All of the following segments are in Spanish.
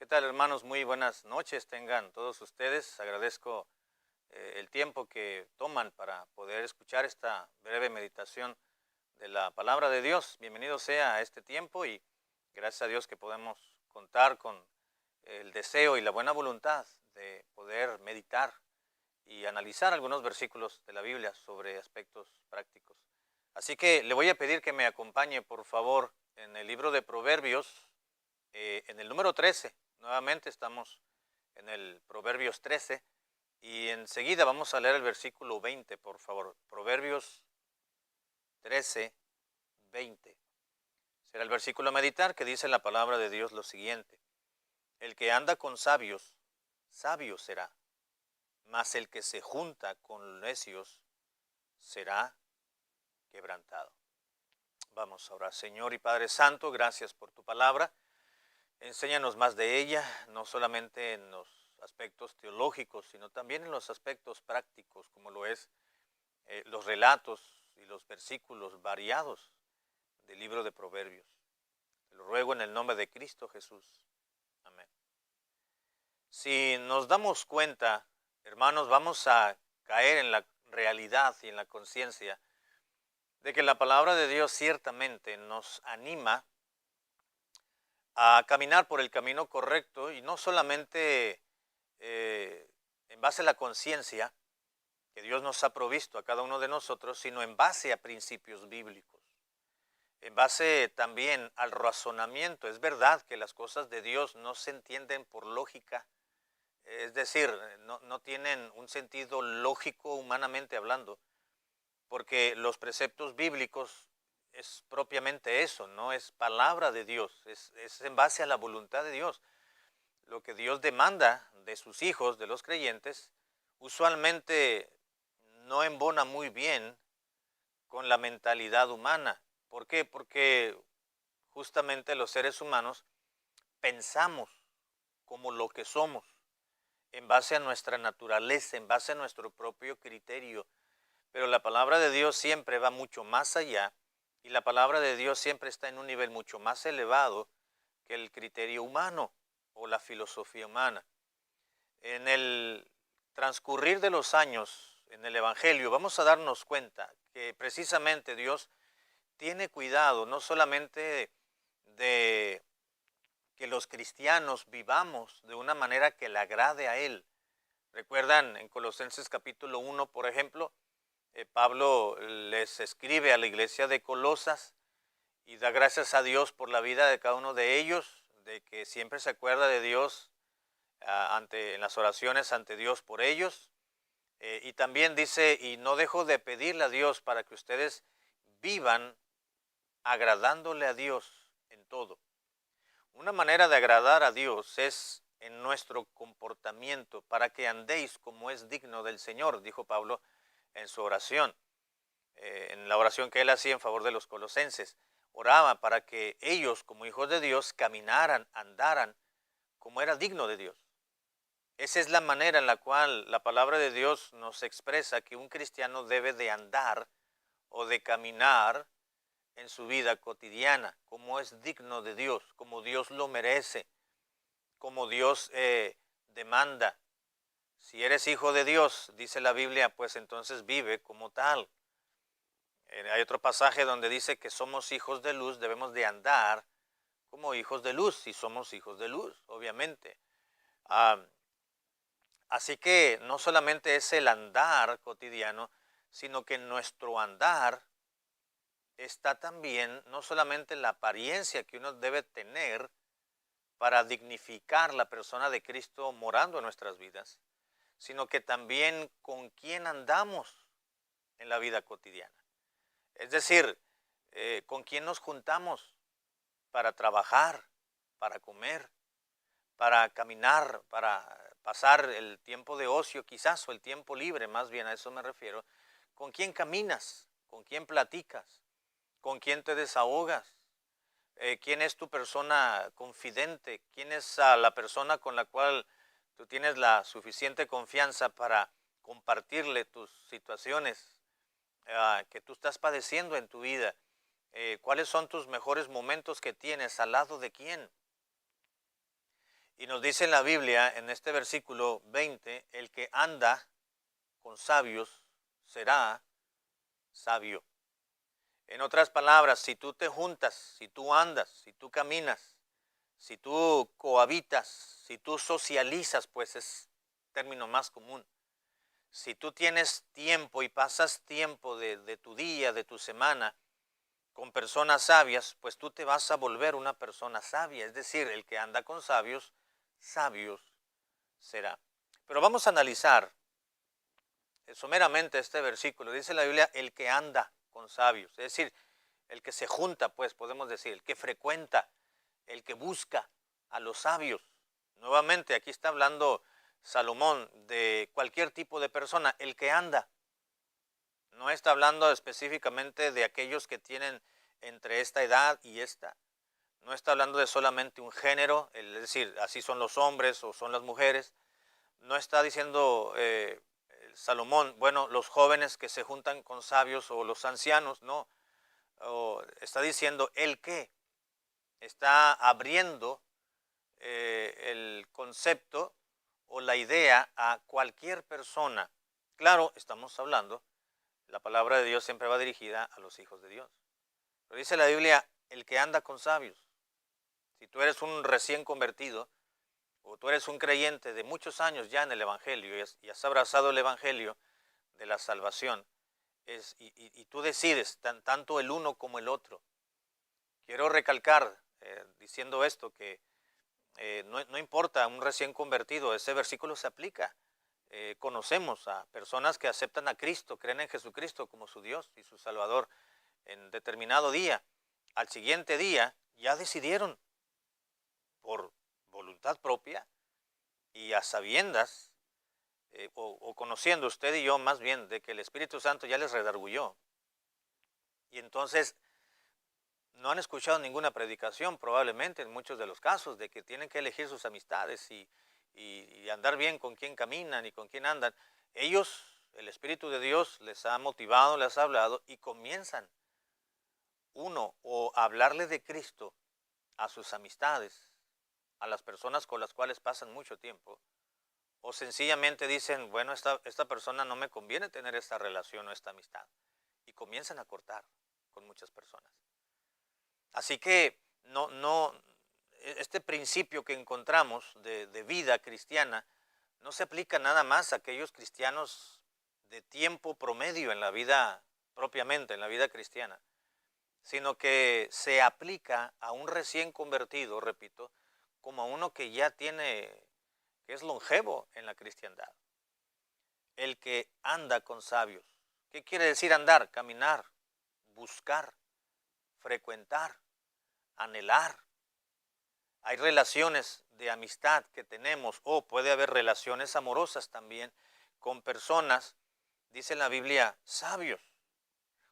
tal, hermanos? Muy buenas noches tengan todos ustedes. Agradezco el tiempo que toman para poder escuchar esta breve meditación de la palabra de Dios. Bienvenido sea a este tiempo y gracias a Dios que podemos contar con el deseo y la buena voluntad de poder meditar y analizar algunos versículos de la Biblia sobre aspectos prácticos. Así que le voy a pedir que me acompañe, por favor, en el libro de Proverbios, en el número 13. Nuevamente estamos en el Proverbios 13 y enseguida vamos a leer el versículo 20, por favor. Proverbios 13, 20. Será el versículo a meditar, que dice la palabra de Dios lo siguiente: el que anda con sabios, sabio será, mas el que se junta con necios será quebrantado. Vamos a orar. Señor y Padre Santo, gracias por tu palabra. Enséñanos más de ella, no solamente en los aspectos teológicos, sino también en los aspectos prácticos, como lo es los relatos y los versículos variados del libro de Proverbios. Te lo ruego en el nombre de Cristo Jesús. Amén. Si nos damos cuenta, hermanos, vamos a caer en la realidad y en la conciencia de que la palabra de Dios ciertamente nos anima a caminar por el camino correcto, y no solamente en base a la conciencia que Dios nos ha provisto a cada uno de nosotros, sino en base a principios bíblicos, en base también al razonamiento. Es verdad que las cosas de Dios no se entienden por lógica, es decir, no tienen un sentido lógico humanamente hablando, porque los preceptos bíblicos es propiamente eso, no es palabra de Dios, es en base a la voluntad de Dios. Lo que Dios demanda de sus hijos, de los creyentes, usualmente no embona muy bien con la mentalidad humana. ¿Por qué? Porque justamente los seres humanos pensamos como lo que somos, en base a nuestra naturaleza, en base a nuestro propio criterio. Pero la palabra de Dios siempre va mucho más allá, y la palabra de Dios siempre está en un nivel mucho más elevado que el criterio humano o la filosofía humana. En el transcurrir de los años en el Evangelio vamos a darnos cuenta que precisamente Dios tiene cuidado no solamente de que los cristianos vivamos de una manera que le agrade a Él. Recuerdan en Colosenses capítulo 1, por ejemplo, Pablo les escribe a la iglesia de Colosas y da gracias a Dios por la vida de cada uno de ellos, de que siempre se acuerda de Dios en las oraciones ante Dios por ellos. Y también dice, y no dejo de pedirle a Dios para que ustedes vivan agradándole a Dios en todo. Una manera de agradar a Dios es en nuestro comportamiento, para que andéis como es digno del Señor, dijo Pablo en su oración, en la oración que él hacía en favor de los colosenses. Oraba para que ellos, como hijos de Dios, caminaran, andaran como era digno de Dios. Esa es la manera en la cual la palabra de Dios nos expresa que un cristiano debe de andar o de caminar en su vida cotidiana, como es digno de Dios, como Dios lo merece, como Dios demanda. Si eres hijo de Dios, dice la Biblia, pues entonces vive como tal. Hay otro pasaje donde dice que somos hijos de luz, debemos de andar como hijos de luz, si somos hijos de luz, obviamente. Así que no solamente es el andar cotidiano, sino que en nuestro andar está también no solamente la apariencia que uno debe tener para dignificar la persona de Cristo morando en nuestras vidas, sino que también con quién andamos en la vida cotidiana. Es decir, con quién nos juntamos para trabajar, para comer, para caminar, para pasar el tiempo de ocio quizás, o el tiempo libre, más bien a eso me refiero. ¿Con quién caminas? ¿Con quién platicas? ¿Con quién te desahogas? ¿Quién es tu persona confidente? ¿Quién es la persona con la cual tú tienes la suficiente confianza para compartirle tus situaciones que tú estás padeciendo en tu vida? ¿Cuáles son tus mejores momentos que tienes? ¿Al lado de quién? Y nos dice en la Biblia, en este versículo 20, el que anda con sabios será sabio. En otras palabras, si tú te juntas, si tú andas, si tú caminas, si tú cohabitas, si tú socializas, pues es término más común. Si tú tienes tiempo y pasas tiempo de tu día, de tu semana, con personas sabias, pues tú te vas a volver una persona sabia. Es decir, el que anda con sabios, sabios será. Pero vamos a analizar someramente este versículo. Dice la Biblia, el que anda con sabios. Es decir, el que se junta, pues podemos decir, el que frecuenta, el que busca a los sabios. Nuevamente, aquí está hablando Salomón de cualquier tipo de persona, el que anda. No está hablando específicamente de aquellos que tienen entre esta edad y esta. No está hablando de solamente un género, es decir, así son los hombres o son las mujeres. No está diciendo Salomón, bueno, los jóvenes que se juntan con sabios o los ancianos, no. Está diciendo el que está abriendo el concepto o la idea a cualquier persona. Claro, estamos hablando, la palabra de Dios siempre va dirigida a los hijos de Dios. Pero dice la Biblia, el que anda con sabios. Si tú eres un recién convertido o tú eres un creyente de muchos años ya en el Evangelio y has abrazado el Evangelio de la salvación, y tú decides tanto el uno como el otro. Quiero recalcar diciendo esto que no importa un recién convertido, ese versículo se aplica. Conocemos a personas que aceptan a Cristo, creen en Jesucristo como su Dios y su Salvador en determinado día. Al siguiente día ya decidieron por voluntad propia y a sabiendas, o conociendo usted y yo más bien, de que el Espíritu Santo ya les redarguyó. Y entonces no han escuchado ninguna predicación probablemente en muchos de los casos de que tienen que elegir sus amistades y andar bien con quién caminan y con quién andan. Ellos, el Espíritu de Dios les ha motivado, les ha hablado y comienzan o a hablarle de Cristo a sus amistades, a las personas con las cuales pasan mucho tiempo, o sencillamente dicen, bueno, esta persona no me conviene tener esta relación o esta amistad, y comienzan a cortar con muchas personas. Así que este principio que encontramos de vida cristiana no se aplica nada más a aquellos cristianos de tiempo promedio en la vida propiamente, en la vida cristiana, sino que se aplica a un recién convertido, repito, como a uno que ya que es longevo en la cristiandad. El que anda con sabios. ¿Qué quiere decir andar? Caminar, buscar, frecuentar, anhelar. Hay relaciones de amistad que tenemos, o puede haber relaciones amorosas también con personas, dice en la Biblia, sabios.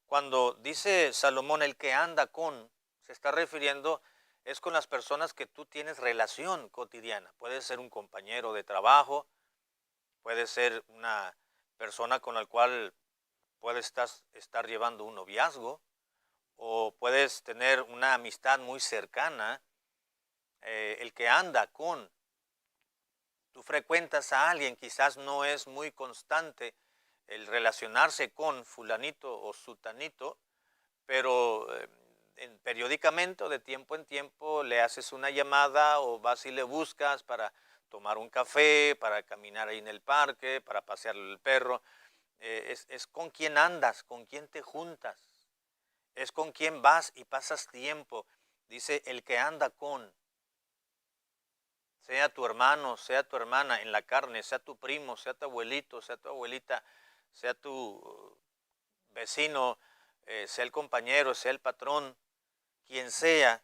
Cuando dice Salomón el que anda con, se está refiriendo es con las personas que tú tienes relación cotidiana. Puede ser un compañero de trabajo, puede ser una persona con la cual puedes estar llevando un noviazgo, o puedes tener una amistad muy cercana. El que anda con, tú frecuentas a alguien, quizás no es muy constante el relacionarse con fulanito o sutanito, pero periódicamente, de tiempo en tiempo, le haces una llamada o vas y le buscas para tomar un café, para caminar ahí en el parque, para pasear el perro. Es con quien andas, con quien te juntas, es con quien vas y pasas tiempo. Dice el que anda con, sea tu hermano, sea tu hermana en la carne, sea tu primo, sea tu abuelito, sea tu abuelita, sea tu vecino, sea el compañero, sea el patrón, quien sea,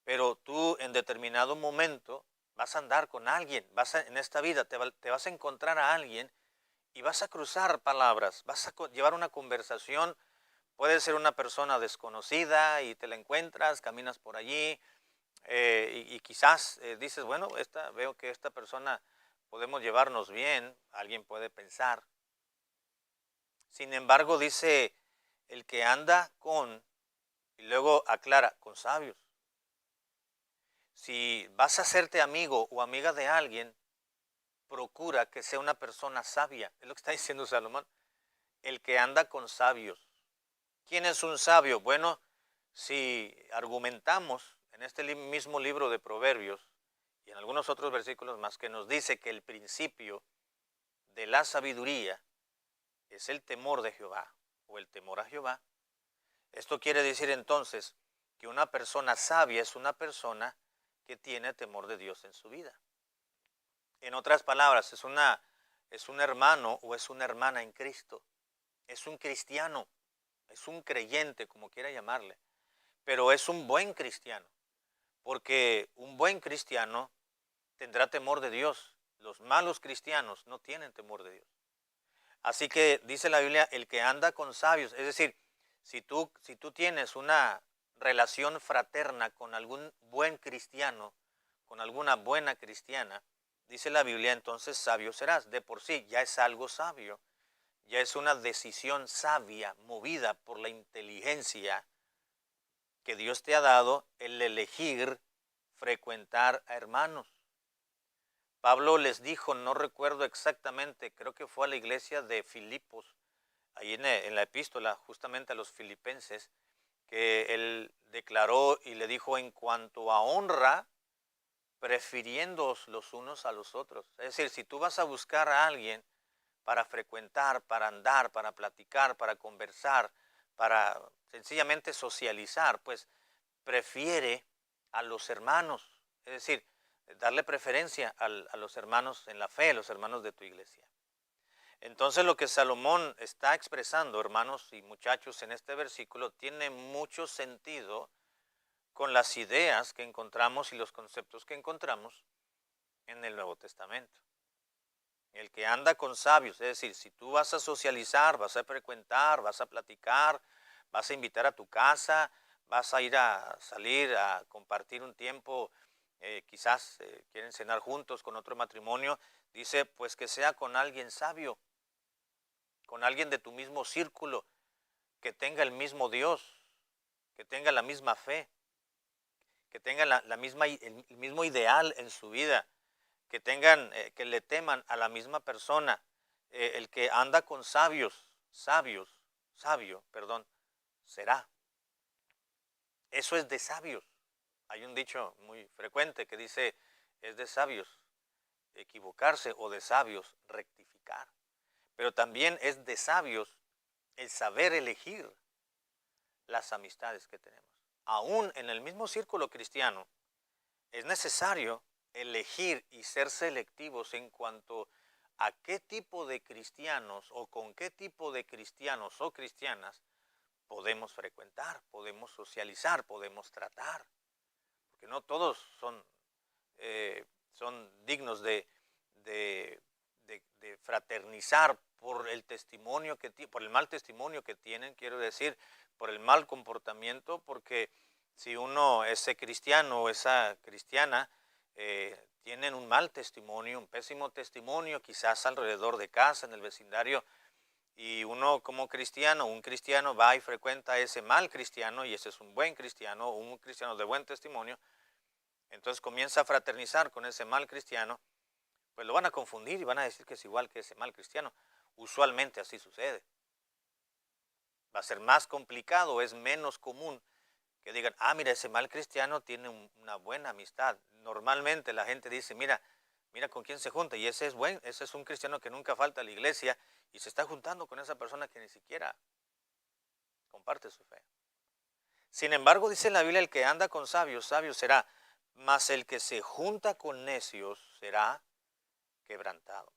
pero tú en determinado momento vas a andar con alguien, en esta vida te vas a encontrar a alguien y vas a cruzar palabras, vas a llevar una conversación. Puede ser una persona desconocida y te la encuentras, caminas por allí, y quizás dices, bueno, veo que esta persona podemos llevarnos bien, alguien puede pensar. Sin embargo, dice el que anda con, y luego aclara, con sabios. Si vas a hacerte amigo o amiga de alguien, procura que sea una persona sabia. Es lo que está diciendo Salomón. El que anda con sabios. ¿Quién es un sabio? Bueno, si argumentamos en este mismo libro de Proverbios y en algunos otros versículos más, que nos dice que el principio de la sabiduría es el temor de Jehová o el temor a Jehová. Esto quiere decir entonces que una persona sabia es una persona que tiene temor de Dios en su vida. En otras palabras, es un hermano o es una hermana en Cristo. Es un cristiano, es un creyente, como quiera llamarle, pero es un buen cristiano, porque un buen cristiano tendrá temor de Dios. Los malos cristianos no tienen temor de Dios. Así que dice la Biblia, el que anda con sabios, es decir, si tú tienes una relación fraterna con algún buen cristiano, con alguna buena cristiana, dice la Biblia, entonces sabio serás. De por sí ya es algo sabio, ya es una decisión sabia, movida por la inteligencia que Dios te ha dado, el elegir frecuentar a hermanos. Pablo les dijo, no recuerdo exactamente, creo que fue a la iglesia de Filipos, ahí en la epístola justamente a los filipenses, que él declaró y le dijo, en cuanto a honra, prefiriéndoos los unos a los otros. Es decir, si tú vas a buscar a alguien para frecuentar, para andar, para platicar, para conversar, para sencillamente socializar, pues prefiere a los hermanos, es decir, darle preferencia a los hermanos en la fe, a los hermanos de tu iglesia. Entonces lo que Salomón está expresando, hermanos y muchachos, en este versículo tiene mucho sentido con las ideas que encontramos y los conceptos que encontramos en el Nuevo Testamento. El que anda con sabios, es decir, si tú vas a socializar, vas a frecuentar, vas a platicar, vas a invitar a tu casa, vas a ir a salir a compartir un tiempo, quizás quieren cenar juntos con otro matrimonio, dice pues que sea con alguien sabio, con alguien de tu mismo círculo, que tenga el mismo Dios, que tenga la misma fe, que tenga el mismo ideal en su vida, que tengan, que le teman a la misma persona. El que anda con sabio, será. Eso es de sabios. Hay un dicho muy frecuente que dice, es de sabios equivocarse o de sabios rectificar. Pero también es de sabios el saber elegir las amistades que tenemos. Aún en el mismo círculo cristiano, es necesario elegir y ser selectivos en cuanto a qué tipo de cristianos o con qué tipo de cristianos o cristianas podemos frecuentar, podemos socializar, podemos tratar. Porque no todos son dignos de, de fraternizar por el testimonio por el mal testimonio que tienen, quiero decir, por el mal comportamiento, porque si uno, ese cristiano o esa cristiana, tienen un mal testimonio, un pésimo testimonio, quizás alrededor de casa, en el vecindario, y uno como cristiano, un cristiano va y frecuenta a ese mal cristiano, y ese es un buen cristiano, un cristiano de buen testimonio, entonces comienza a fraternizar con ese mal cristiano, pues lo van a confundir y van a decir que es igual que ese mal cristiano. Usualmente así sucede. Va a ser más complicado, es menos común que digan, mira, ese mal cristiano tiene una buena amistad. Normalmente la gente dice, mira con quién se junta, y ese es un cristiano que nunca falta a la iglesia y se está juntando con esa persona que ni siquiera comparte su fe. Sin embargo, dice la Biblia, el que anda con sabios, sabio será, mas el que se junta con necios será quebrantado.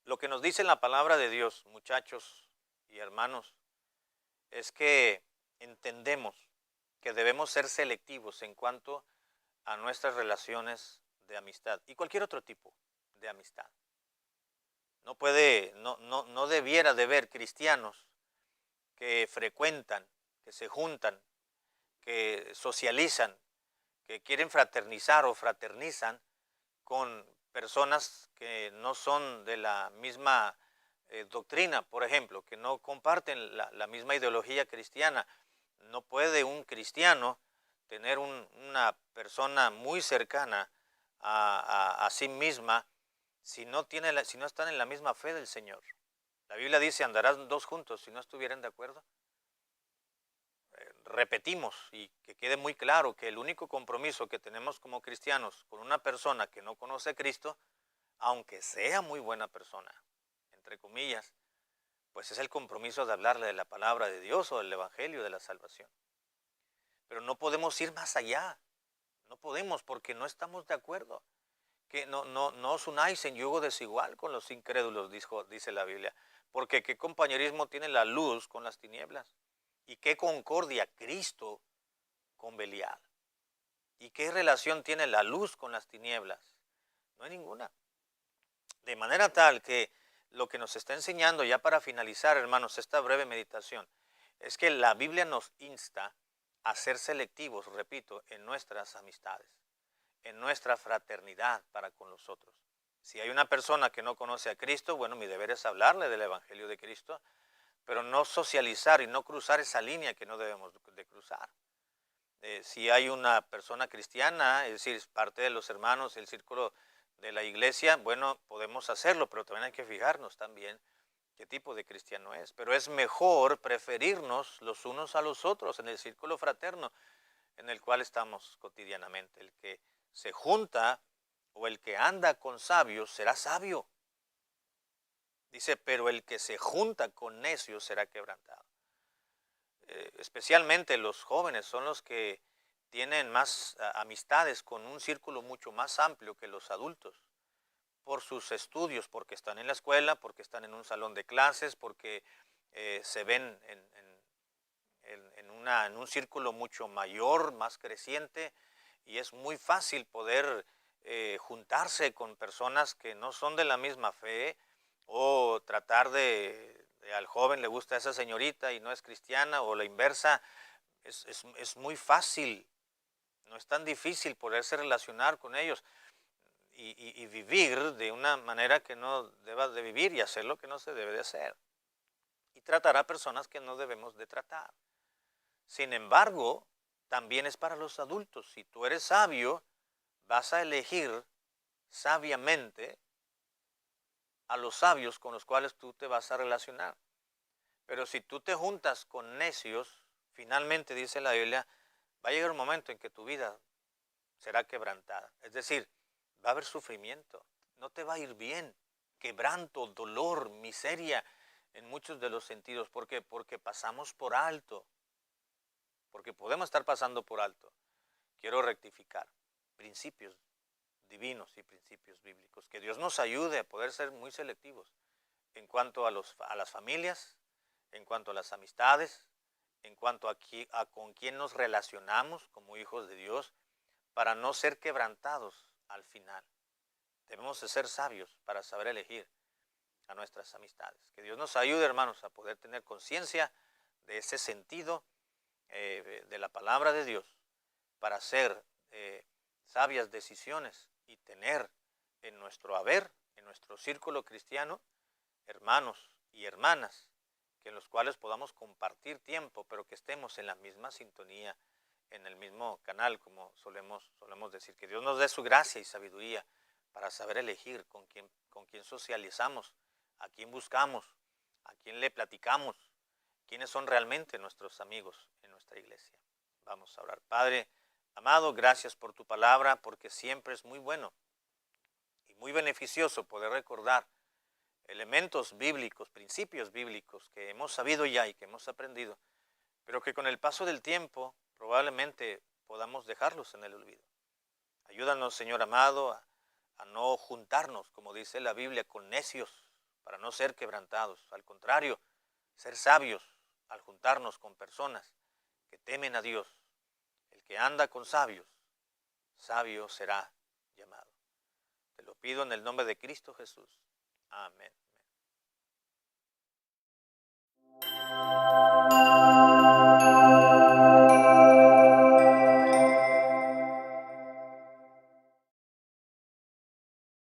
Lo que nos dice la palabra de Dios, muchachos y hermanos, es que entendemos que debemos ser selectivos en cuanto a nuestras relaciones de amistad y cualquier otro tipo de amistad. No debiera de haber cristianos que frecuentan, que se juntan, que socializan, que quieren fraternizar o fraternizan con personas que no son de la misma doctrina, por ejemplo, que no comparten la misma ideología cristiana. No puede un cristiano tener una persona muy cercana a sí misma si no están en la misma fe del Señor? La Biblia dice, andarán dos juntos si no estuvieran de acuerdo. Repetimos y que quede muy claro que el único compromiso que tenemos como cristianos con una persona que no conoce a Cristo, aunque sea muy buena persona, entre comillas, pues es el compromiso de hablarle de la palabra de Dios o del evangelio de la salvación. Pero no podemos ir más allá, no podemos porque no estamos de acuerdo. Que no os unáis en yugo desigual con los incrédulos, dice la Biblia, porque qué compañerismo tiene la luz con las tinieblas y qué concordia Cristo con Belial. ¿Y qué relación tiene la luz con las tinieblas? No hay ninguna. De manera tal que lo que nos está enseñando, ya para finalizar, hermanos, esta breve meditación, es que la Biblia nos insta a ser selectivos, repito, en nuestras amistades, en nuestra fraternidad para con los otros. Si hay una persona que no conoce a Cristo, bueno, mi deber es hablarle del Evangelio de Cristo, pero no socializar y no cruzar esa línea que no debemos de cruzar. Si hay una persona cristiana, es decir, parte de los hermanos, el círculo de la iglesia, bueno, podemos hacerlo, pero también hay que fijarnos también qué tipo de cristiano es. Pero es mejor preferirnos los unos a los otros en el círculo fraterno en el cual estamos cotidianamente. El que se junta o el que anda con sabios será sabio. Dice, pero el que se junta con necios será quebrantado. Especialmente los jóvenes son los que tienen más amistades con un círculo mucho más amplio que los adultos, por sus estudios, porque están en la escuela, porque están en un salón de clases, porque se ven en un círculo mucho mayor, más creciente, y es muy fácil poder juntarse con personas que no son de la misma fe, o tratar al joven le gusta esa señorita y no es cristiana, o la inversa. Es muy fácil, no es tan difícil poderse relacionar con ellos y vivir de una manera que no debas de vivir y hacer lo que no se debe de hacer. Y tratar a personas que no debemos de tratar. Sin embargo, también es para los adultos. Si tú eres sabio, vas a elegir sabiamente a los sabios con los cuales tú te vas a relacionar. Pero si tú te juntas con necios, finalmente dice la Biblia, va a llegar un momento en que tu vida será quebrantada. Es decir, va a haber sufrimiento, no te va a ir bien, quebranto, dolor, miseria en muchos de los sentidos. ¿Por qué? Porque pasamos por alto, porque podemos estar pasando por alto. Quiero rectificar principios divinos y principios bíblicos. Que Dios nos ayude a poder ser muy selectivos en cuanto a las familias, en cuanto a las amistades, en cuanto a con quién nos relacionamos como hijos de Dios, para no ser quebrantados al final. Debemos de ser sabios para saber elegir a nuestras amistades. Que Dios nos ayude, hermanos, a poder tener conciencia de ese sentido de la palabra de Dios, para hacer sabias decisiones y tener en nuestro haber, en nuestro círculo cristiano, hermanos y hermanas, que en los cuales podamos compartir tiempo, pero que estemos en la misma sintonía, en el mismo canal, como solemos decir. Que Dios nos dé su gracia y sabiduría para saber elegir con quién socializamos, a quién buscamos, a quién le platicamos, quiénes son realmente nuestros amigos en nuestra iglesia. Vamos a orar. Padre amado, gracias por tu palabra, porque siempre es muy bueno y muy beneficioso poder recordar elementos bíblicos, principios bíblicos que hemos sabido ya y que hemos aprendido, pero que con el paso del tiempo probablemente podamos dejarlos en el olvido. Ayúdanos, Señor amado, a no juntarnos, como dice la Biblia, con necios, para no ser quebrantados. Al contrario, ser sabios al juntarnos con personas que temen a Dios. El que anda con sabios, sabio será llamado. Te lo pido en el nombre de Cristo Jesús. Amén.